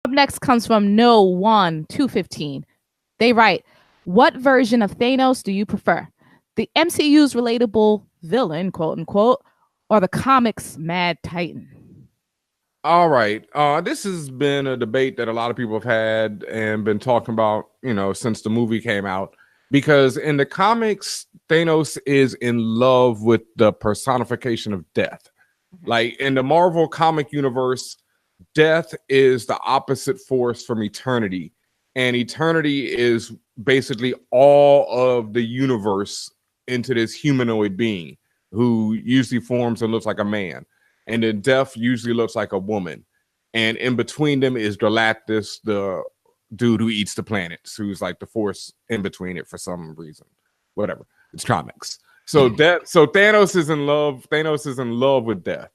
Up next comes from No1215. They write, what version of Thanos do you prefer? The MCU's relatable villain, quote unquote, or the comics Mad Titan? All right. This has been a debate that a lot of people have had and been talking about, since the movie came out. Because in the comics, Thanos is in love with the personification of death. Like in the Marvel comic universe, death is the opposite force from eternity. And eternity is basically all of the universe into this humanoid being who usually forms and looks like a man. And then death usually looks like a woman. And in between them is Galactus, the dude who eats the planets, who's like the force in between it for some reason. Whatever. It's comics. So Thanos is in love. Thanos is in love with death.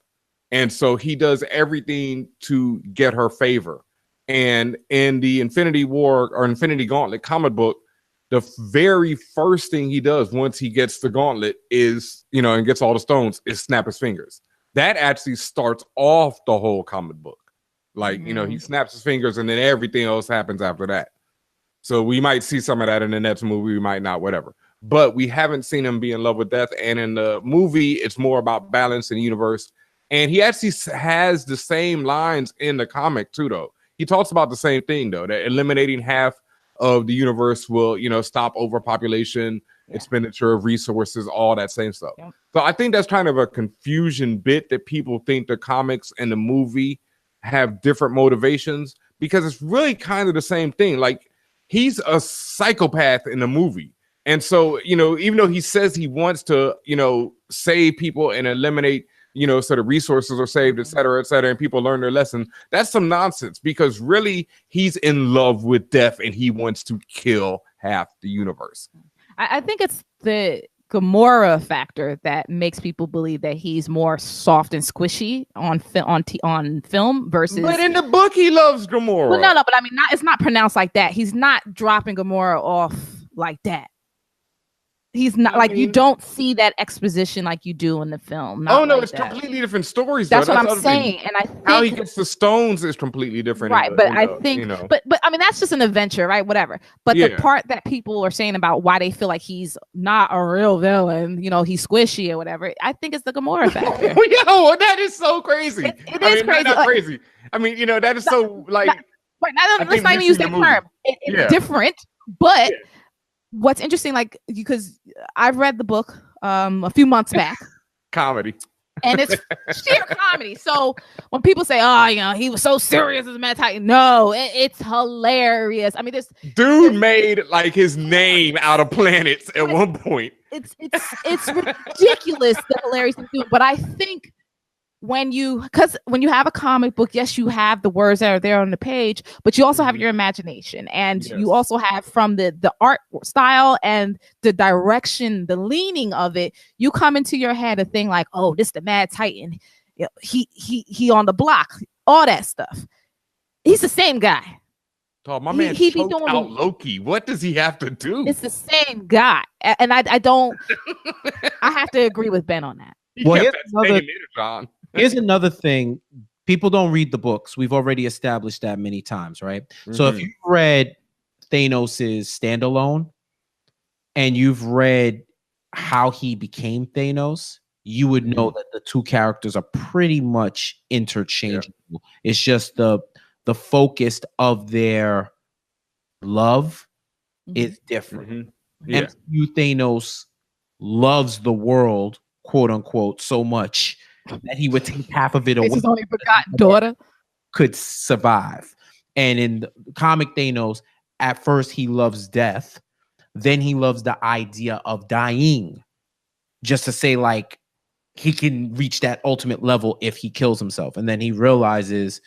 And so he does everything to get her favor. And in the Infinity War or Infinity Gauntlet comic book, the very first thing he does once he gets the gauntlet is, and gets all the stones, is snap his fingers. That actually starts off the whole comic book. Like, he snaps his fingers and then everything else happens after that. So we might see some of that in the next movie. We might not, whatever. But we haven't seen him be in love with death. And in the movie, it's more about balance in the universe. And he actually has the same lines in the comic too, though. He talks about the same thing, though, that eliminating half of the universe will, stop overpopulation, expenditure of resources, all that same stuff. Yeah. So I think that's kind of a confusion bit that people think the comics and the movie have different motivations, because it's really kind of the same thing. Like, he's a psychopath in the movie. And so, even though he says he wants to, save people and eliminate, so the resources are saved, et cetera, and people learn their lesson, that's some nonsense, because really he's in love with death and he wants to kill half the universe. I think it's the Gamora factor that makes people believe that he's more soft and squishy on film versus. But in the book, he loves Gamora. Well, no, but I mean, it's not pronounced like that. He's not dropping Gamora off like that. He's not you don't see that exposition like you do in the film. It's completely different stories. That's what I'm saying. And I think how he gets the stones is completely different. Right. But I think, but I mean, that's just an adventure, right? Whatever. But the part that people are saying about why they feel like he's not a real villain, he's squishy or whatever, I think it's the Gamora factor. Yo, that is so crazy. It is crazy. Not crazy. I mean, that is so like. Let's not even use that term. It's different, but. Yeah. What's interesting, because I've read the book a few months back. Comedy. And it's sheer comedy. So when people say, he was so serious as a Mad Titan. No, it's hilarious. I mean, this dude made his name out of planets at one point. It's ridiculous, the hilarious thing. But I think when you have a comic book, yes, you have the words that are there on the page, but you also have your imagination, and you also have from the art style and the direction, the leaning of it, you come into your head a thing like, oh, this the Mad Titan, he on the block, all that stuff. He's the same guy. Oh, my man he choked out Loki. What does he have to do? It's the same guy, and I don't. I have to agree with Ben on that. Here's another thing. People don't read the books. We've already established that many times, right? Mm-hmm. So if you've read Thanos's standalone and you've read how he became Thanos, you would know that the two characters are pretty much interchangeable. Yeah. It's just the focus of their love is different. Mm-hmm. Yeah. And Thanos loves the world, quote unquote, so much that he would take half of it away. His only forgotten daughter could survive. And in the comic Thanos, at first he loves death. Then he loves the idea of dying, just to say he can reach that ultimate level if he kills himself. And then he realizes,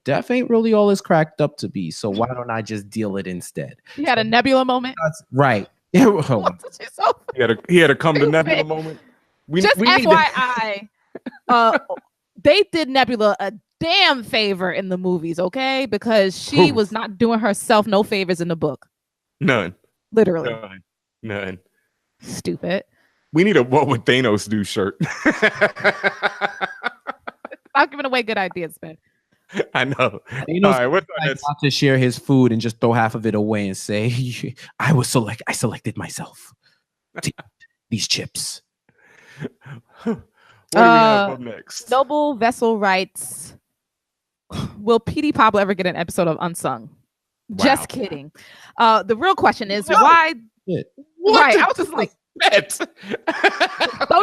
death ain't really all it's cracked up to be. So why don't I just deal it instead? He had a Nebula moment. Right. He had a come to Nebula moment. Just FYI, they did Nebula a damn favor in the movies, okay? Because she was not doing herself no favors in the book. None. Literally. None. Stupid. We need a "What Would Thanos Do" shirt. Stop giving away good ideas, man. I know. You know, All right, what's like not to share his food and just throw half of it away and say, I selected myself. These chips. What do we have up next? Noblevessel writes, will Petey Pablo ever get an episode of Unsung? Wow. Just kidding. The real question is why? Right. I was just like, so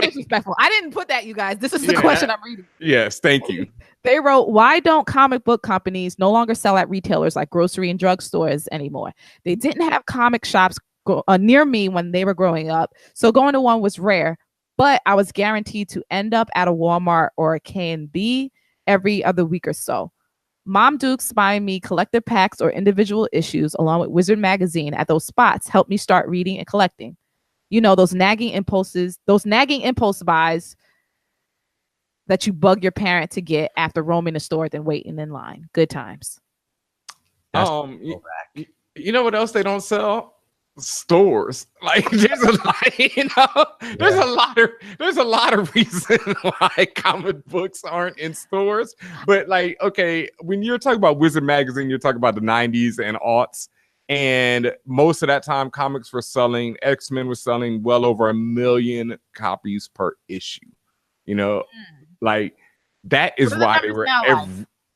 disrespectful. I didn't put that, you guys. This is the question I'm reading. Yes, thank you. They wrote, why don't comic book companies no longer sell at retailers like grocery and drugstores anymore? They didn't have comic shops near me when they were growing up, so going to one was rare, but I was guaranteed to end up at a Walmart or a K&B every other week or so. Mom Dukes buying me collector packs or individual issues along with Wizard magazine at those spots helped me start reading and collecting. You know, those nagging impulse buys that you bug your parent to get after roaming the store then waiting in line. Good times. You know what else they don't sell? Stores. Like there's a lot, you know, there's a lot of reasons why comic books aren't in stores. But like, okay, when you're talking about Wizard magazine, you're talking about the 90s and aughts. And most of that time, comics were selling, X-Men was selling well over 1 million copies per issue. You know, like that is why they were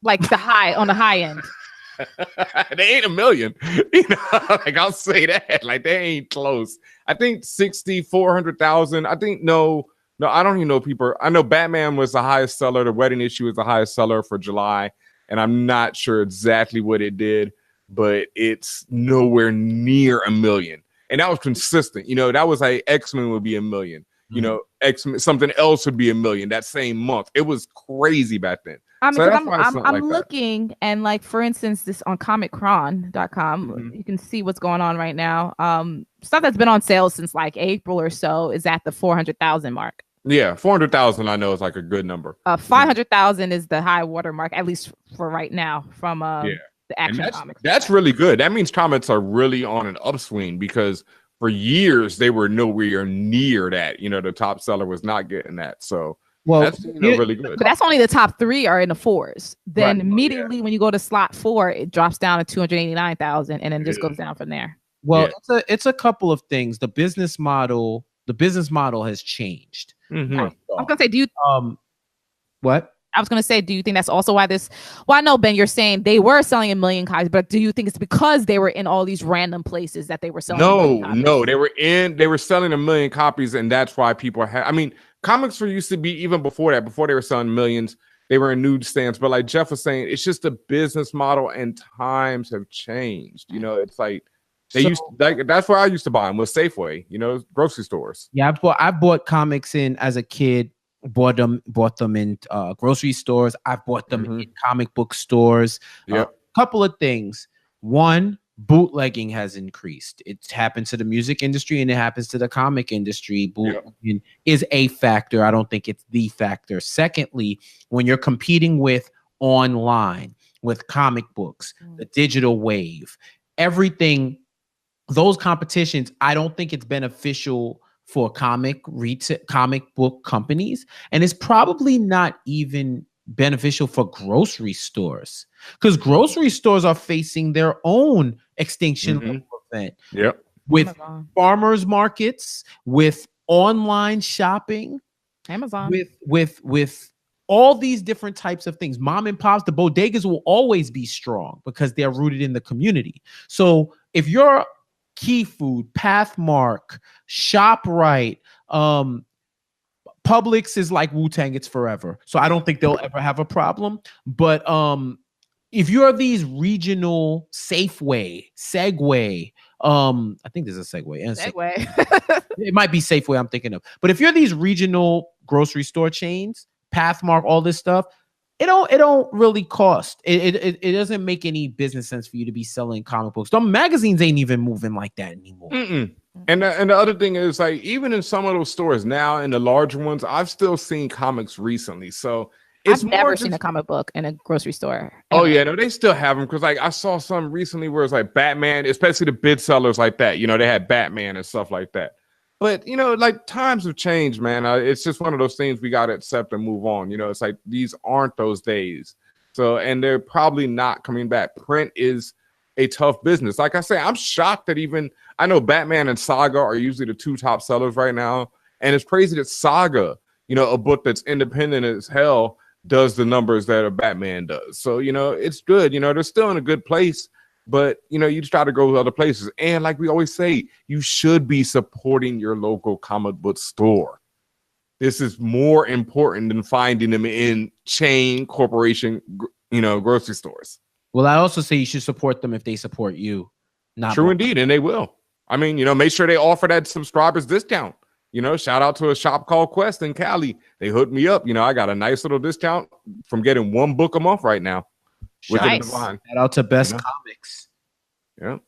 like the high end. They ain't 1 million, you know, like I'll say that, like they ain't close. I think 400,000. I think no, I don't even know people. I know Batman was the highest seller. The wedding issue was the highest seller for July, and I'm not sure exactly what it did, but it's nowhere near 1 million. And that was consistent. You know, that was like X-Men would be 1 million. You know, X-Men, something else would be 1 million that same month. It was crazy back then. I mean, I'm looking, and like for instance, this on comiccron.com, you can see what's going on right now. Stuff that's been on sale since like April or so is at the 400,000 mark. Yeah, 400,000 I know is like a good number. 500,000 is the high water mark, at least for right now, from the Action Comics. That's really good. That means comics are really on an upswing, because for years they were nowhere near that. You know, the top seller was not getting that. So that's really good. But that's only the top 3 are in the 4s. Then immediately when you go to slot 4, it drops down to 289,000 and then just goes down from there. Well, it's a couple of things. The business model has changed. I'm gonna say, do you what? I was gonna say, do you think that's also why this? Well, I know, Ben, you're saying they were selling 1 million copies, but do you think it's because they were in all these random places that they were selling? No, they were selling 1 million copies, and that's why people had. I mean, comics were used to be, even before that, before they were selling millions, they were in newsstands. But like Jeff was saying, it's just a business model, and times have changed. You know, it's like that's where I used to buy them, was Safeway. You know, grocery stores. Yeah, I bought comics in as a kid. Bought them in grocery stores. I've bought them in comic book stores. Couple of things. One, bootlegging has increased. It happens to the music industry and it happens to the comic industry. Bootlegging is a factor. I don't think it's the factor. Secondly, when you're competing with online, with comic books, the digital wave, everything, those competitions, I don't think it's beneficial for comic book companies, and it's probably not even beneficial for grocery stores, because grocery stores are facing their own extinction event. With farmers markets, with online shopping, Amazon, with all these different types of things. Mom and pops, the bodegas will always be strong because they're rooted in the community. So if you're Key Food, Pathmark, ShopRite, Publix is like Wu-Tang, it's forever. So I don't think they'll ever have a problem. But if you're these regional Safeway, Segway, I think there's a Segway. Segway. It might be Safeway I'm thinking of. But if you're these regional grocery store chains, Pathmark, all this stuff, it don't really cost. It doesn't make any business sense for you to be selling comic books. The magazines ain't even moving like that anymore. And the other thing is, like, even in some of those stores now, in the larger ones, I've still seen comics recently. So I've never seen a comic book in a grocery store. Oh yeah, no, they still have them, because like I saw some recently where it's like Batman, especially the bid sellers like that. You know, they had Batman and stuff like that. But, you know, like, times have changed, man. It's just one of those things we got to accept and move on. You know, it's like, these aren't those days. So, and they're probably not coming back. Print is a tough business. Like I say, I'm shocked that even I know Batman and Saga are usually the 2 top sellers right now, and it's crazy that Saga, you know, a book that's independent as hell, does the numbers that a Batman does. So, you know, it's good. You know, they're still in a good place, but, you know, you just try to go to other places. And like we always say, you should be supporting your local comic book store. This is more important than finding them in chain corporation, you know, grocery stores. Well, I also say you should support them if they support you. Not true indeed, and they will. I mean, you know, make sure they offer that subscribers discount. You know, shout out to a shop called Quest in Cali. They hooked me up. You know, I got a nice little discount from getting 1 book a month right now. Shout out to Best Comics. Yeah.